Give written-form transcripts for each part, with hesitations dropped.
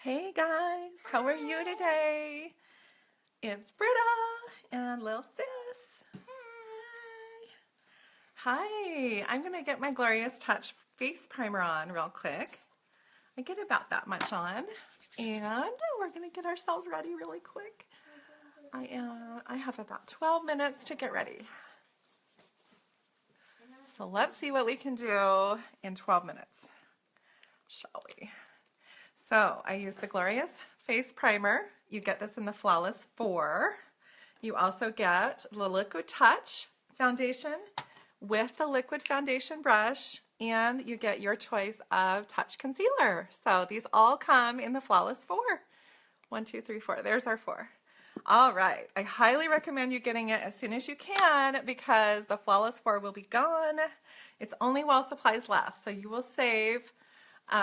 Hey guys, how are you today? It's Britta and Lil Sis. Hi, I'm gonna get my Glorious Touch face primer on real quick. I get about that much on, and we're gonna get ourselves ready really quick. I have about 12 minutes to get ready. So let's see what we can do in 12 minutes, shall we? So I use the Glorious Face Primer. You get this in the Flawless 4. You also get the Liquid Touch foundation with the liquid foundation brush, and you get your choice of touch concealer. So these all come in the Flawless 4. 1, 2, 3, 4. There's our 4. All right. I highly recommend you getting it as soon as you can because the Flawless 4 will be gone. It's only while supplies last, so you will save.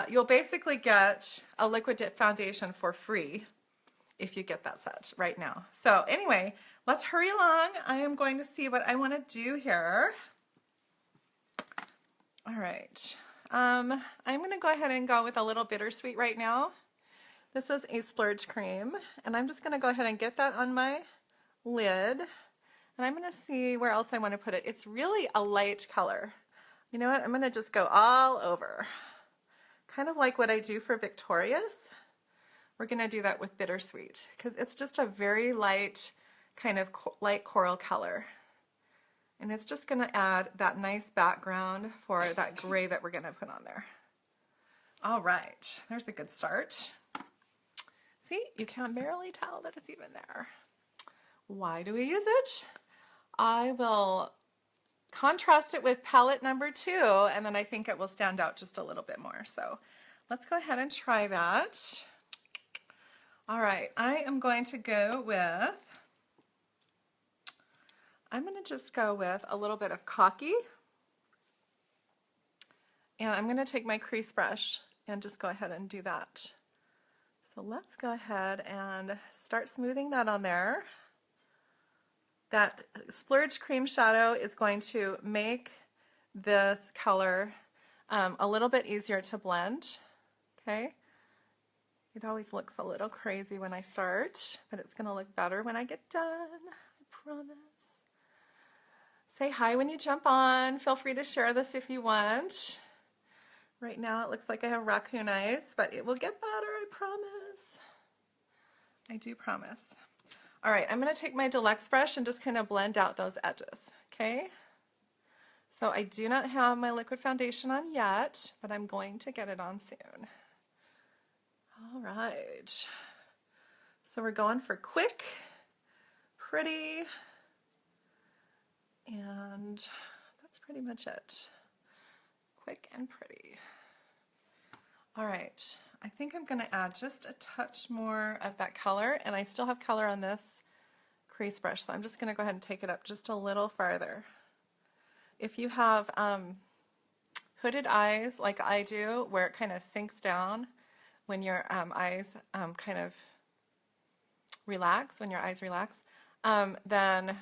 You'll basically get a liquid dip foundation for free if you get that set right now. So anyway, let's hurry along. I am going to see what I want to do here. All right. I'm going to go ahead and go with a little bittersweet right now. This is a splurge cream, and I'm just going to go ahead and get that on my lid. And I'm going to see where else I want to put it. It's really a light color. You know what? I'm going to just go all over. Kind of like what I do for Victorious. We're going to do that with bittersweet because it's just a very light, kind of light coral color. And it's just going to add that nice background for that gray that we're going to put on there. All right, there's a good start. See, you can barely tell that it's even there. Why do we use it? I will contrast it with palette number 2, and then I think it will stand out just a little bit more. So let's go ahead and try that. All right, I am going to go with, I'm going to just go with a little bit of Cocky. And I'm going to take my crease brush and just go ahead and do that. So let's go ahead and start smoothing that on there. That Splurge Cream Shadow is going to make this color a little bit easier to blend, okay? It always looks a little crazy when I start, but it's going to look better when I get done, I promise. Say hi when you jump on. Feel free to share this if you want. Right now it looks like I have raccoon eyes, but it will get better, I promise. I do promise. All right, I'm going to take my Deluxe brush and just kind of blend out those edges, okay? So I do not have my liquid foundation on yet, but I'm going to get it on soon. All right. So we're going for quick, pretty, and that's pretty much it. Quick and pretty. All right, I think I'm going to add just a touch more of that color, and I still have color on this crease brush, so I'm just going to go ahead and take it up just a little farther. If you have hooded eyes like I do, where it kind of sinks down when your eyes kind of relax, then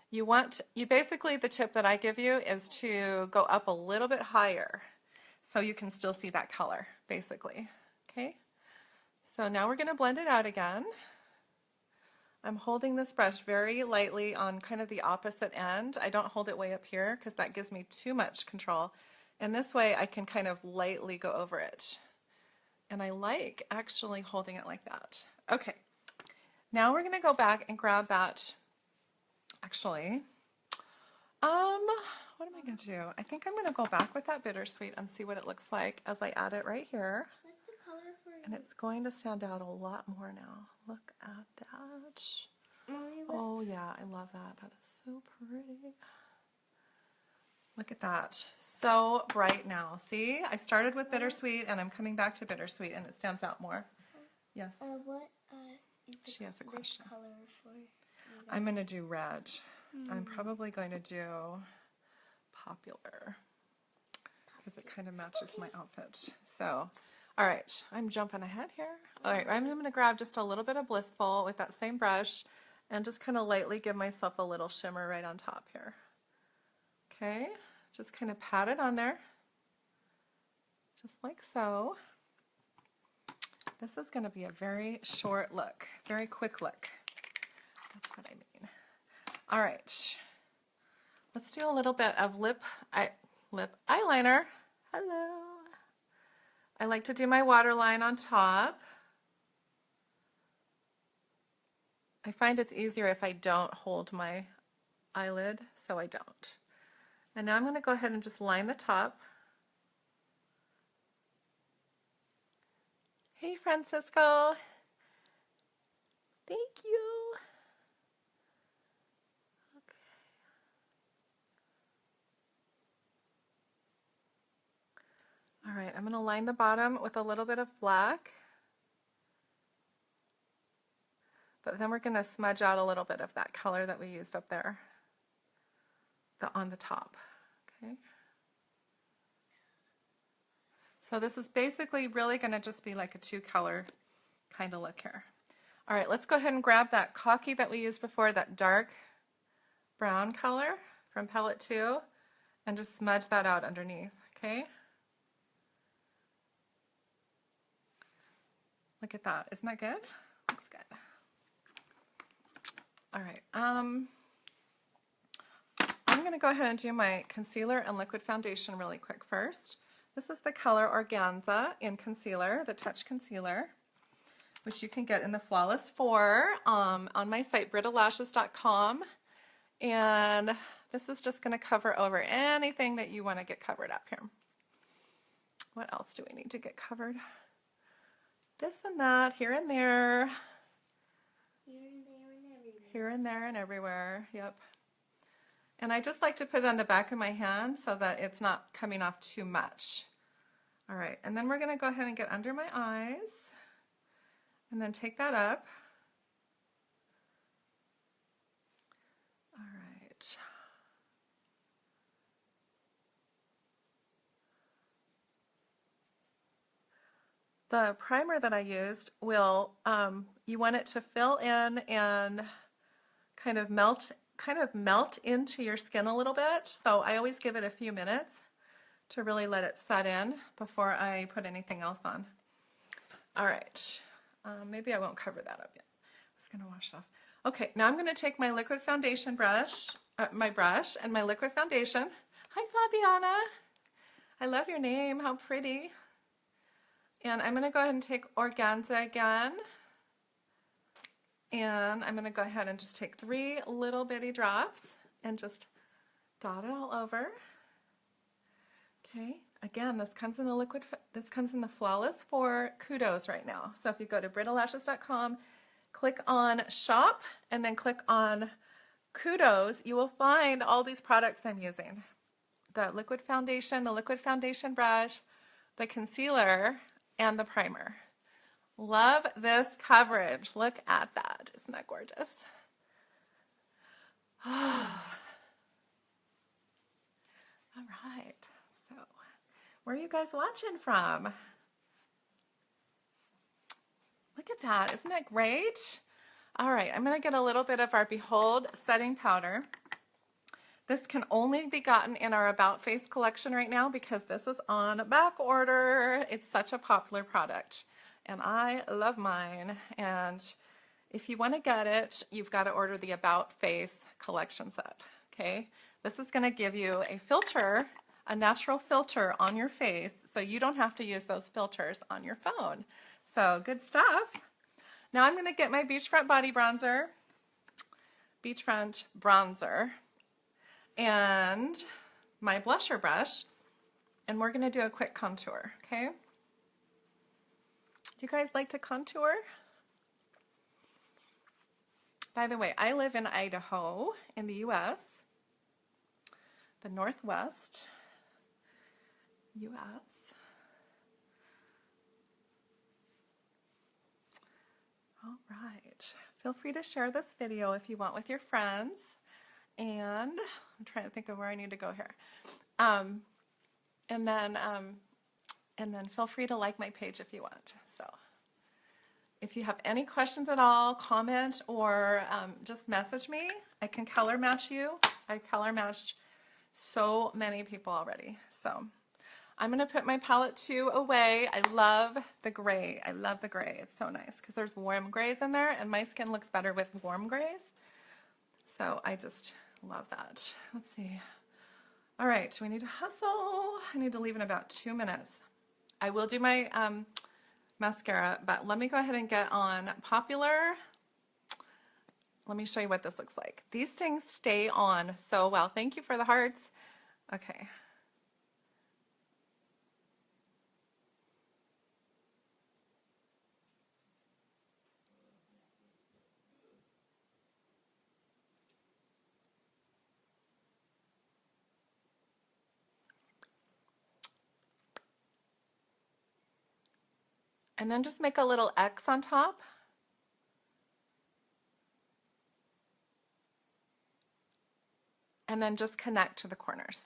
you basically, the tip that I give you is to go up a little bit higher so you can still see that color, basically, okay? So now we're going to blend it out again. I'm holding this brush very lightly on kind of the opposite end. I don't hold it way up here because that gives me too much control. And this way I can kind of lightly go over it. And I like actually holding it like that. Okay, now we're going to go back and grab that. Actually, what am I going to do? I think I'm going to go back with that bittersweet and see what it looks like as I add it right here. What's the color for it? And it's going to stand out a lot more now. Look at that. Mommy, Oh yeah, I love that. That is so pretty. Look at that. So bright now. See, I started with bittersweet and I'm coming back to bittersweet and it stands out more. Yes? What is She has a question. color for you guys? I'm going to do red. I'm probably going to do Popular because it kind of matches my outfit. So, all right, I'm jumping ahead here. All right, I'm going to grab just a little bit of Blissful with that same brush and just kind of lightly give myself a little shimmer right on top here. Okay, just kind of pat it on there, just like so. This is going to be a very short look, very quick look. That's what I mean. All right. Let's do a little bit of lip eyeliner. Hello. I like to do my waterline on top. I find it's easier if I don't hold my eyelid, so I don't. And now I'm going to go ahead and just line the top. Hey, Francisco. Thank you. Okay. All right, I'm going to line the bottom with a little bit of black. But then we're going to smudge out a little bit of that color that we used up there on the top. Okay. So this is basically really going to just be like a 2-color kind of look here. All right, let's go ahead and grab that Khaki that we used before, that dark brown color from Palette 2, and just smudge that out underneath, okay? Look at that. Isn't that good? Looks good. All right. I'm going to go ahead and do my concealer and liquid foundation really quick first. This is the color Organza in concealer, the Touch Concealer, which you can get in the Flawless 4 on my site, brittalashes.com. And this is just going to cover over anything that you want to get covered up here. What else do we need to get covered? This and that, here and there. Here and there and everywhere, yep. And I just like to put it on the back of my hand so that it's not coming off too much. All right, and then we're going to go ahead and get under my eyes and then take that up. All right. The primer that I used will, you want it to fill in and kind of melt into your skin a little bit. So I always give it a few minutes to really let it set in before I put anything else on. All right, maybe I won't cover that up yet. I was gonna wash it off. Okay, now I'm gonna take my liquid foundation brush, my brush and my liquid foundation. Hi, Fabiana. I love your name, how pretty. And I'm gonna go ahead and take Organza again. And I'm going to go ahead and just take 3 little bitty drops and just dot it all over. Okay, again, this comes in the Flawless 4 Kudos right now. So if you go to brittalashes.com, click on Shop, and then click on Kudos, you will find all these products I'm using. The liquid foundation brush, the concealer, and the primer. Love this coverage. Look at that. Isn't that gorgeous? Oh. All right. So, where are you guys watching from? Look at that. Isn't that great? All right. I'm going to get a little bit of our Behold setting powder. This can only be gotten in our About Face collection right now because this is on back order. It's such a popular product. And I love mine, and if you want to get it, you've got to order the About Face collection set, okay? This is going to give you a filter, a natural filter on your face, so you don't have to use those filters on your phone. So, good stuff. Now I'm going to get my Beachfront Body Bronzer, and my blusher brush, and we're going to do a quick contour, okay? Do you guys like to contour? By the way, I live in Idaho in the US, the Northwest US. All right. Feel free to share this video if you want with your friends. And I'm trying to think of where I need to go here. And then feel free to like my page if you want. So if you have any questions at all, comment, or just message me. I can color match you. I've color matched so many people already. So I'm going to put my palette 2 away. I love the gray. I love the gray. It's so nice because there's warm grays in there, and my skin looks better with warm grays. So I just love that. Let's see. All right, we need to hustle. I need to leave in about 2 minutes. I will do my mascara, but let me go ahead and get on Popular. Let me show you what this looks like. These things stay on so well. Thank you for the hearts. Okay. And then just make a little X on top. And then just connect to the corners.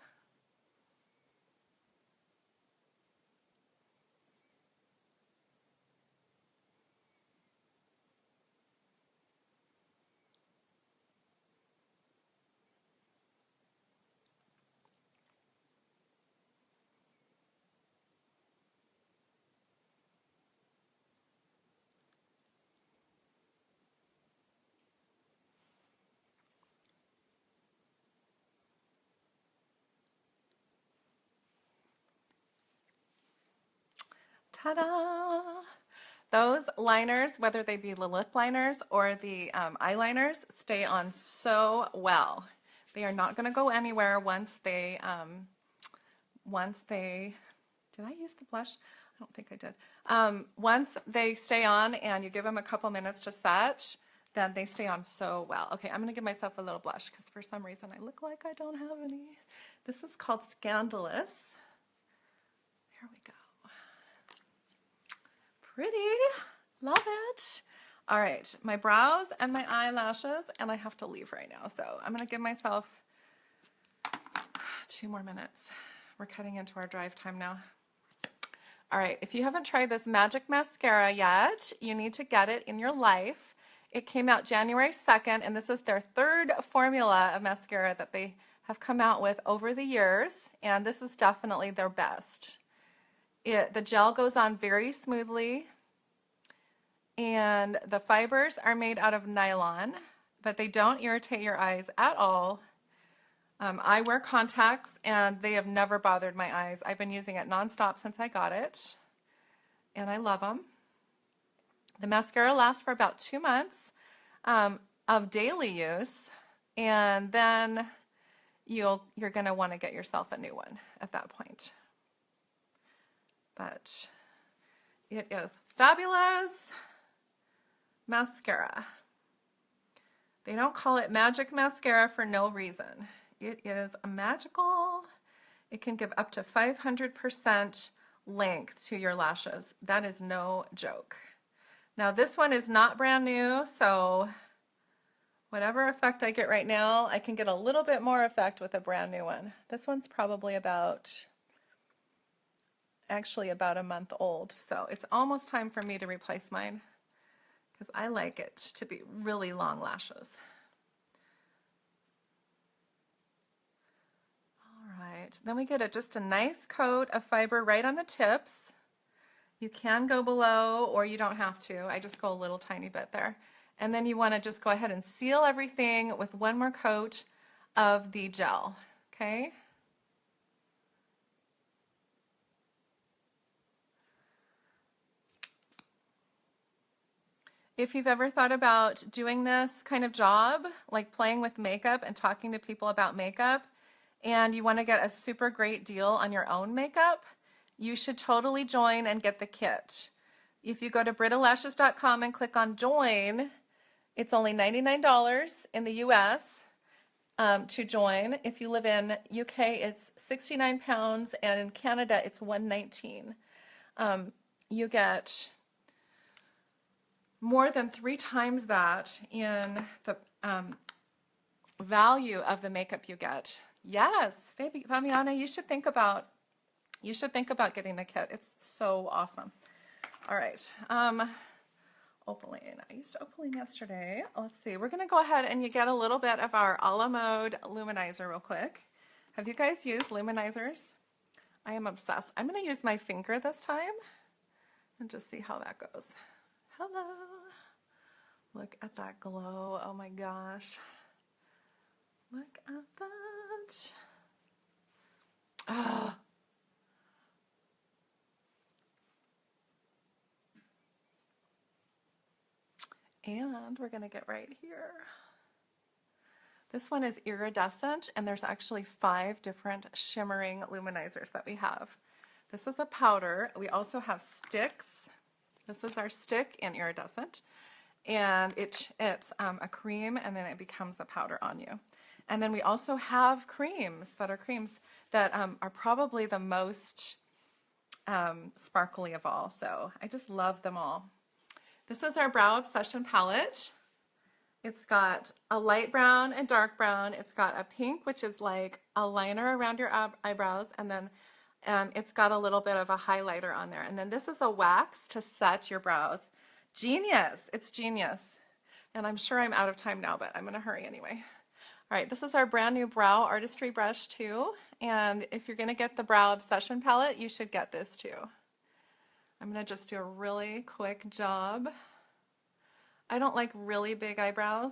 Ta-da! Those liners, whether they be the lip liners or the eyeliners, stay on so well. They are not going to go anywhere once they, did I use the blush? I don't think I did. Once they stay on and you give them a couple minutes to set, then they stay on so well. Okay, I'm going to give myself a little blush because for some reason I look like I don't have any. This is called Scandalous. Here we go. Pretty. Love it. All right, my brows and my eyelashes, and I have to leave right now. So I'm going to give myself 2 more minutes. We're cutting into our drive time now. All right, if you haven't tried this Magic Mascara yet, you need to get it in your life. It came out January 2nd, and this is their 3rd formula of mascara that they have come out with over the years, and this is definitely their best. The gel goes on very smoothly, and the fibers are made out of nylon, but they don't irritate your eyes at all. I wear contacts, and they have never bothered my eyes. I've been using it nonstop since I got it, and I love them. The mascara lasts for about 2 months of daily use, and then you're going to want to get yourself a new one at that point. But it is fabulous mascara. They don't call it magic mascara for no reason. It is magical. It can give up to 500% length to your lashes. That is no joke. Now this one is not brand new, so whatever effect I get right now, I can get a little bit more effect with a brand new one. This one's probably actually about a month old, so it's almost time for me to replace mine because I like it to be really long lashes. All right, then we get just a nice coat of fiber right on the tips. You can go below or you don't have to. I just go a little tiny bit there. And then you want to just go ahead and seal everything with one more coat of the gel, okay? If you've ever thought about doing this kind of job, like playing with makeup and talking to people about makeup, and you want to get a super great deal on your own makeup, you should totally join and get the kit. If you go to brittalashes.com and click on join, it's only $99 in the US to join. If you live in UK, it's £69, and in Canada, it's $119. You get more than 3 times that in the value of the makeup you get. Yes, Fabiana, you should think about getting the kit. It's so awesome. All right, Opaline. I used Opaline yesterday. Let's see. We're going to go ahead and you get a little bit of our a la mode luminizer real quick. Have you guys used luminizers? I am obsessed. I'm going to use my finger this time and just see how that goes. Hello. Look at that glow. Oh my gosh. Look at that. Ah. And we're going to get right here. This one is iridescent, and there's actually 5 different shimmering luminizers that we have. This is a powder. We also have sticks. This is our stick in iridescent. And it's a cream, and then it becomes a powder on you. And then we also have creams that are probably the most sparkly of all. So I just love them all. This is our Brow Obsession palette. It's got a light brown and dark brown. It's got a pink, which is like a liner around your eyebrows, and then it's got a little bit of a highlighter on there. And then this is a wax to set your brows. Genius. It's genius. And I'm sure I'm out of time now, but I'm going to hurry anyway. All right, this is our brand new Brow Artistry brush too. And if you're going to get the Brow Obsession palette, you should get this too. I'm going to just do a really quick job. I don't like really big eyebrows.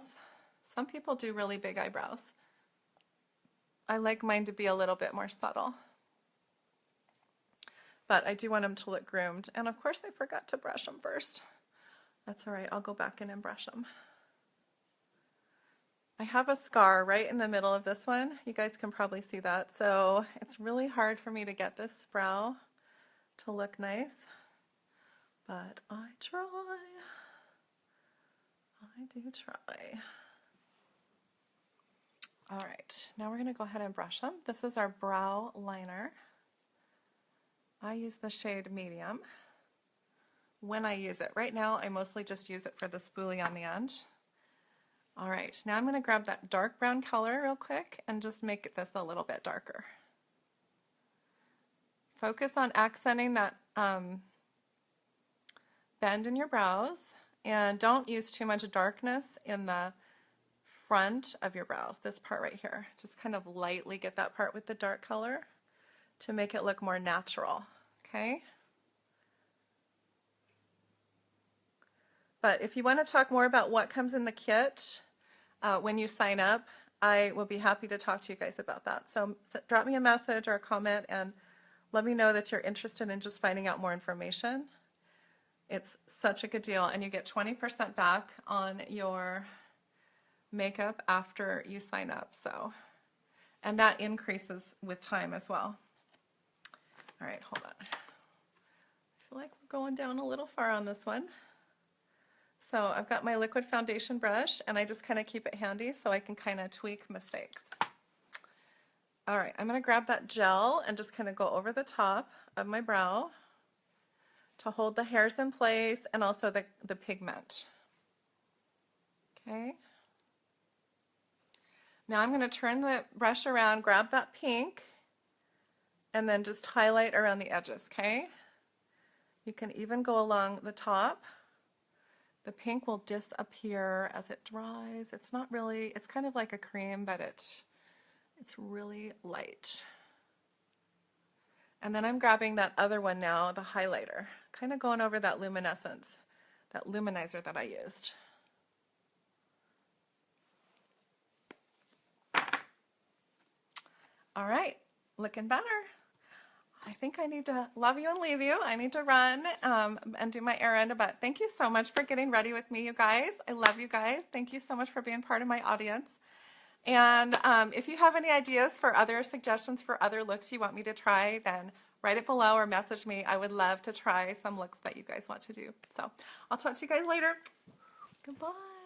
Some people do really big eyebrows. I like mine to be a little bit more subtle. But I do want them to look groomed. And of course I forgot to brush them first. That's all right, I'll go back in and brush them. I have a scar right in the middle of this one. You guys can probably see that. So it's really hard for me to get this brow to look nice. But I try. I do try. All right, now we're going to go ahead and brush them. This is our brow liner. I use the shade medium when I use it. Right now, I mostly just use it for the spoolie on the end. All right, now I'm going to grab that dark brown color real quick and just make this a little bit darker. Focus on accenting that bend in your brows, and don't use too much darkness in the front of your brows, this part right here. Just kind of lightly get that part with the dark color to make it look more natural, okay? But if you want to talk more about what comes in the kit when you sign up, I will be happy to talk to you guys about that. So drop me a message or a comment and let me know that you're interested in just finding out more information. It's such a good deal, and you get 20% back on your makeup after you sign up. So, and that increases with time as well. All right, hold on. I feel like we're going down a little far on this one. So I've got my liquid foundation brush, and I just kind of keep it handy so I can kind of tweak mistakes. All right, I'm going to grab that gel and just kind of go over the top of my brow to hold the hairs in place and also the pigment. Okay. Now I'm going to turn the brush around, grab that pink, and then just highlight around the edges, okay? You can even go along the top. The pink will disappear as it dries. It's not really, it's kind of like a cream, but it's really light. And then I'm grabbing that other one now, the highlighter, kind of going over that luminescence, that luminizer that I used. All right, looking better. I think I need to love you and leave you. I need to run and do my errand, but thank you so much for getting ready with me, you guys. I love you guys. Thank you so much for being part of my audience. And if you have any ideas for other suggestions for other looks you want me to try, then write it below or message me. I would love to try some looks that you guys want to do. So I'll talk to you guys later. Goodbye.